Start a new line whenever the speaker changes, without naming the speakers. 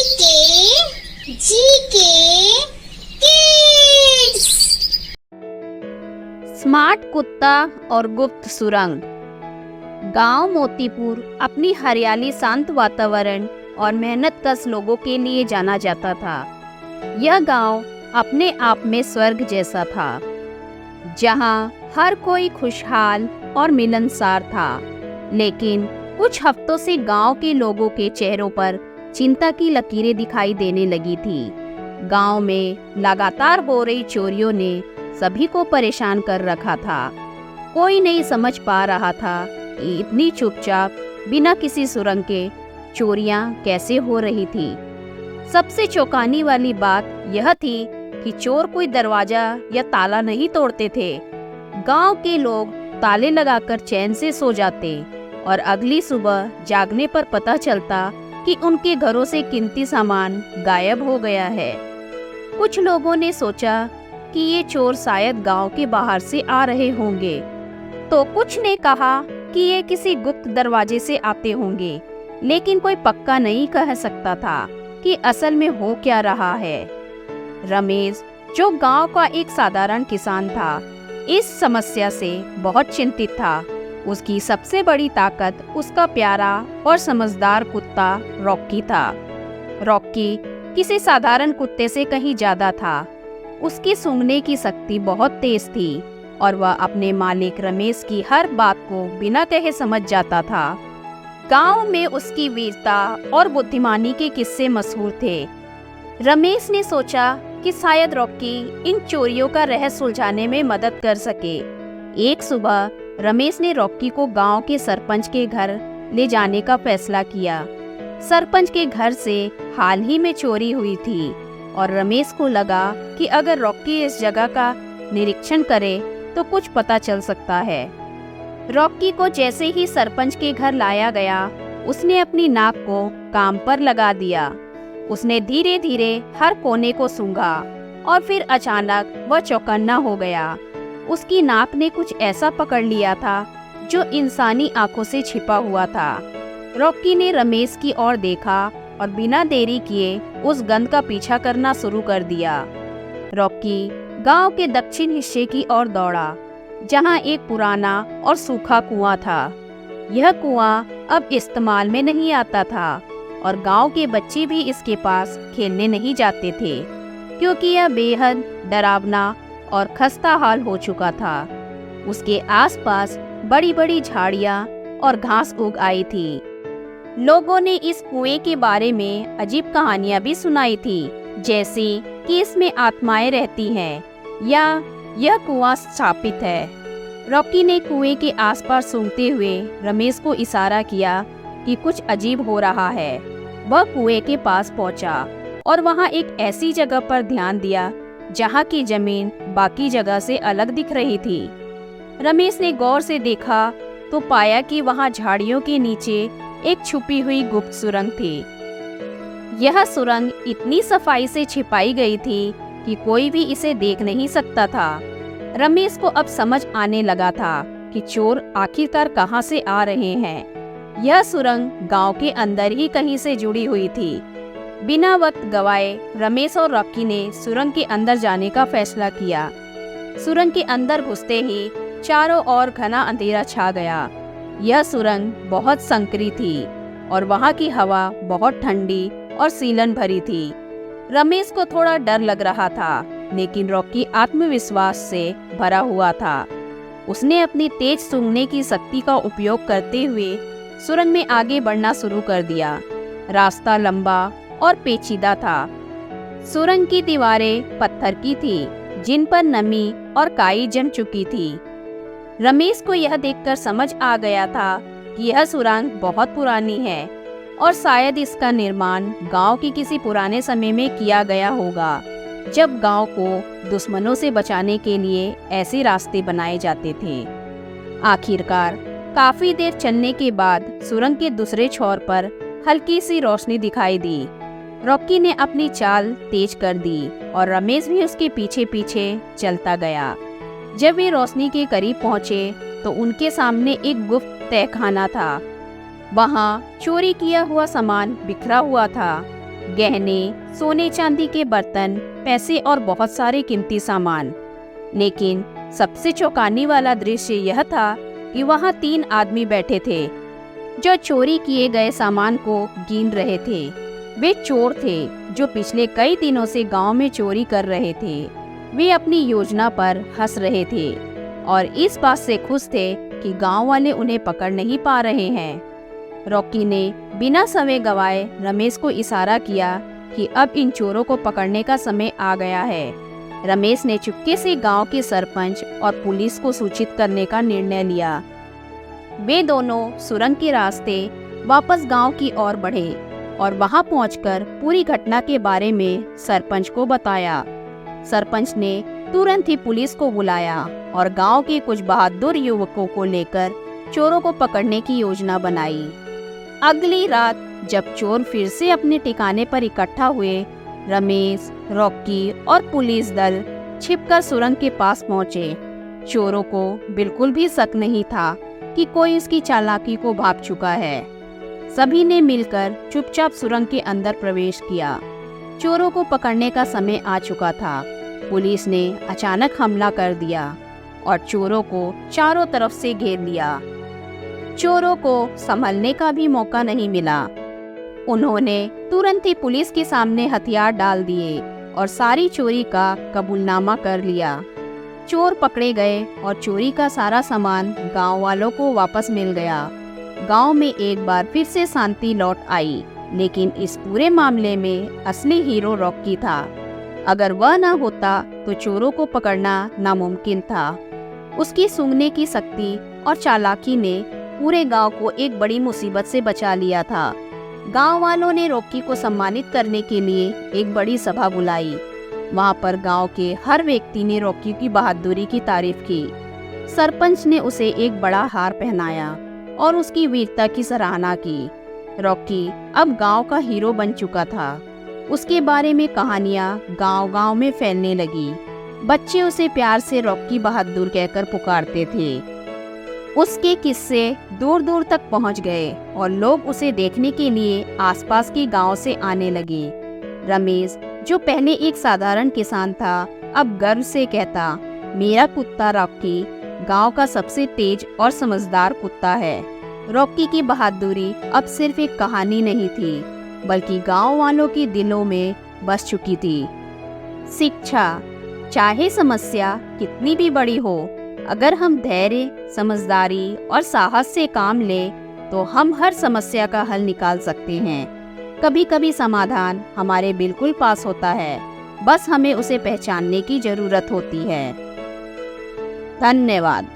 Kids.
Smart कुत्ता और गुप्त सुरंग। गांव मोतीपुर अपनी हरियाली, शांत वातावरण और मेहनतकश लोगों के लिए जाना जाता था। यह गांव अपने आप में स्वर्ग जैसा था, जहां हर कोई खुशहाल और मिलनसार था। लेकिन कुछ हफ्तों से गांव के लोगों के चेहरों पर चिंता की लकीरें दिखाई देने लगी थी। गांव में लगातार हो रही चोरियों ने सभी को परेशान कर रखा था। कोई नहीं समझ पा रहा था कि इतनी चुपचाप, बिना किसी सुरंग के चोरियां कैसे हो रही थी। सबसे चौंकाने वाली बात यह थी कि चोर कोई दरवाजा या ताला नहीं तोड़ते थे। गांव के लोग ताले लगाकर चैन से सो जाते और अगली सुबह जागने पर पता चलता कि उनके घरों से कीमती सामान गायब हो गया है। कुछ लोगों ने सोचा कि ये चोर शायद गांव के बाहर से आ रहे होंगे, तो कुछ ने कहा कि ये किसी गुप्त दरवाजे से आते होंगे, लेकिन कोई पक्का नहीं कह सकता था कि असल में हो क्या रहा है। रमेश, जो गांव का एक साधारण किसान था, इस समस्या से बहुत चिंतित था। उसकी सबसे बड़ी ताकत उसका प्यारा और समझदार कुत्ता रॉकी था। रॉकी किसी साधारण कुत्ते से कहीं ज्यादा था। उसकी सूंघने की शक्ति बहुत तेज थी और वह अपने मालिक रमेश की हर बात को बिना कहे समझ जाता था। गांव में उसकी वीरता और बुद्धिमानी के किस्से मशहूर थे। रमेश ने सोचा कि शायद रॉकी इन चोरियों का रहस्य सुलझाने में मदद कर सके। एक सुबह रमेश ने रॉकी को गांव के सरपंच के घर ले जाने का फैसला किया। सरपंच के घर से हाल ही में चोरी हुई थी और रमेश को लगा कि अगर रॉकी इस जगह का निरीक्षण करे तो कुछ पता चल सकता है। रॉकी को जैसे ही सरपंच के घर लाया गया, उसने अपनी नाक को काम पर लगा दिया। उसने धीरे धीरे हर कोने को सूंघा और फिर अचानक वह चौकन्ना हो गया। उसकी नाक ने कुछ ऐसा पकड़ लिया था जो इंसानी आंखों से छिपा हुआ था। रॉकी ने रमेश की ओर देखा और बिना देरी किए उस गंध का पीछा करना शुरू कर दिया। रॉकी गांव के दक्षिण हिस्से की ओर दौड़ा, जहां एक पुराना और सूखा कुआं था। यह कुआं अब इस्तेमाल में नहीं आता था और गांव के बच्चे भी इसके पास खेलने नहीं जाते थे, क्योंकि यह बेहद डरावना और खस्ता हाल हो चुका था। उसके आसपास बड़ी बड़ी झाड़ियां और घास उग आई थी। लोगों ने इस कुएं के बारे में अजीब कहानियां भी सुनाई थी, जैसे कि इसमें आत्माएं रहती हैं या यह कुआं स्थापित है। रॉकी ने कुएं के आसपास सूंघते हुए रमेश को इशारा किया कि कुछ अजीब हो रहा है। वह कुएं के पास पहुंचा और वहां एक ऐसी जगह पर ध्यान दिया जहां की जमीन बाकी जगह से अलग दिख रही थी। रमेश ने गौर से देखा तो पाया कि वहां झाड़ियों के नीचे एक छुपी हुई गुप्त सुरंग थी। यह सुरंग इतनी सफाई से छिपाई गई थी कि कोई भी इसे देख नहीं सकता था। रमेश को अब समझ आने लगा था कि चोर आखिरकार कहां से आ रहे हैं। यह सुरंग गांव के अंदर ही कहीं से जुड़ी हुई थी। बिना वक्त गवाए रमेश और रॉकी ने सुरंग के अंदर जाने का फैसला किया। सुरंग के अंदर घुसते ही चारों ओर घना अंधेरा छा गया। यह सुरंग बहुत संकरी थी और वहां की हवा बहुत ठंडी और सीलन भरी थी। रमेश को थोड़ा डर लग रहा था, लेकिन रॉकी आत्मविश्वास से भरा हुआ था। उसने अपनी तेज सूंघने की शक्ति का उपयोग करते हुए सुरंग में आगे बढ़ना शुरू कर दिया। रास्ता लंबा और पेचीदा था। सुरंग की दीवारें पत्थर की थी, जिन पर नमी और काई जम चुकी थी। रमेश को यह देखकर समझ आ गया था कि यह सुरंग बहुत पुरानी है और शायद इसका निर्माण गांव के किसी पुराने समय में किया गया होगा, जब गांव को दुश्मनों से बचाने के लिए ऐसे रास्ते बनाए जाते थे। आखिरकार काफी देर चलने के बाद सुरंग के दूसरे छोर पर हल्की सी रोशनी दिखाई दी। रॉकी ने अपनी चाल तेज कर दी और रमेश भी उसके पीछे पीछे चलता गया। जब वे रोशनी के करीब पहुंचे तो उनके सामने एक गुप्त तहखाना था। वहां चोरी किया हुआ सामान बिखरा हुआ था। गहने, सोने चांदी के बर्तन, पैसे और बहुत सारे कीमती सामान। लेकिन सबसे चौंकाने वाला दृश्य यह था कि वहाँ 3 आदमी बैठे थे जो चोरी किए गए सामान को गिन रहे थे। वे चोर थे जो पिछले कई दिनों से गांव में चोरी कर रहे थे। वे अपनी योजना पर हंस रहे थे और इस बात से खुश थे कि गांव वाले उन्हें पकड़ नहीं पा रहे हैं। रॉकी ने बिना समय गवाए रमेश को इशारा किया कि अब इन चोरों को पकड़ने का समय आ गया है। रमेश ने चुपके से गांव के सरपंच और पुलिस को सूचित करने का निर्णय लिया। वे दोनों सुरंग के रास्ते वापस गांव की ओर बढ़े और वहां पहुंचकर पूरी घटना के बारे में सरपंच को बताया। सरपंच ने तुरंत ही पुलिस को बुलाया और गांव के कुछ बहादुर युवकों को लेकर चोरों को पकड़ने की योजना बनाई। अगली रात जब चोर फिर से अपने ठिकाने पर इकट्ठा हुए, रमेश, रॉकी और पुलिस दल छिपकर सुरंग के पास पहुंचे। चोरों को बिल्कुल भी शक नहीं था कि कोई उसकी चालाकी को भांप चुका है। सभी ने मिलकर चुपचाप सुरंग के अंदर प्रवेश किया। चोरों को पकड़ने का समय आ चुका था। पुलिस ने अचानक हमला कर दिया और चोरों को चारों तरफ से घेर लिया। चोरों को संभलने का भी मौका नहीं मिला। उन्होंने तुरंत ही पुलिस के सामने हथियार डाल दिए और सारी चोरी का कबूलनामा कर लिया। चोर पकड़े गए और चोरी का सारा सामान गांव वालों को वापस मिल गया। गांव में एक बार फिर से शांति लौट आई, लेकिन इस पूरे मामले में असली हीरो रॉकी था। अगर वह न होता तो चोरों को पकड़ना नामुमकिन था। उसकी सूंघने की शक्ति और चालाकी ने पूरे गांव को एक बड़ी मुसीबत से बचा लिया था। गांव वालों ने रॉकी को सम्मानित करने के लिए एक बड़ी सभा बुलाई। वहां पर गांव के हर व्यक्ति ने रॉकी की बहादुरी की तारीफ की। सरपंच ने उसे एक बड़ा हार पहनाया और उसकी वीरता की सराहना की। रॉकी अब गांव का हीरो बन चुका था। उसके बारे में कहानियां गांव-गांव में फैलने लगी। बच्चे उसे प्यार से रॉकी बहादुर कहकर पुकारते थे। उसके किस्से दूर दूर तक पहुंच गए और लोग उसे देखने के लिए आसपास के गांव से आने लगे। रमेश, जो पहले एक साधारण किसान था, अब गर्व से कहता, मेरा कुत्ता रॉकी गांव का सबसे तेज और समझदार कुत्ता है। रॉकी की बहादुरी अब सिर्फ एक कहानी नहीं थी, बल्कि गांव वालों के दिलों में बस चुकी थी। शिक्षा, चाहे समस्या कितनी भी बड़ी हो, अगर हम धैर्य, समझदारी और साहस से काम लें तो हम हर समस्या का हल निकाल सकते हैं। कभी कभी समाधान हमारे बिल्कुल पास होता है, बस हमें उसे पहचानने की जरूरत होती है। धन्यवाद।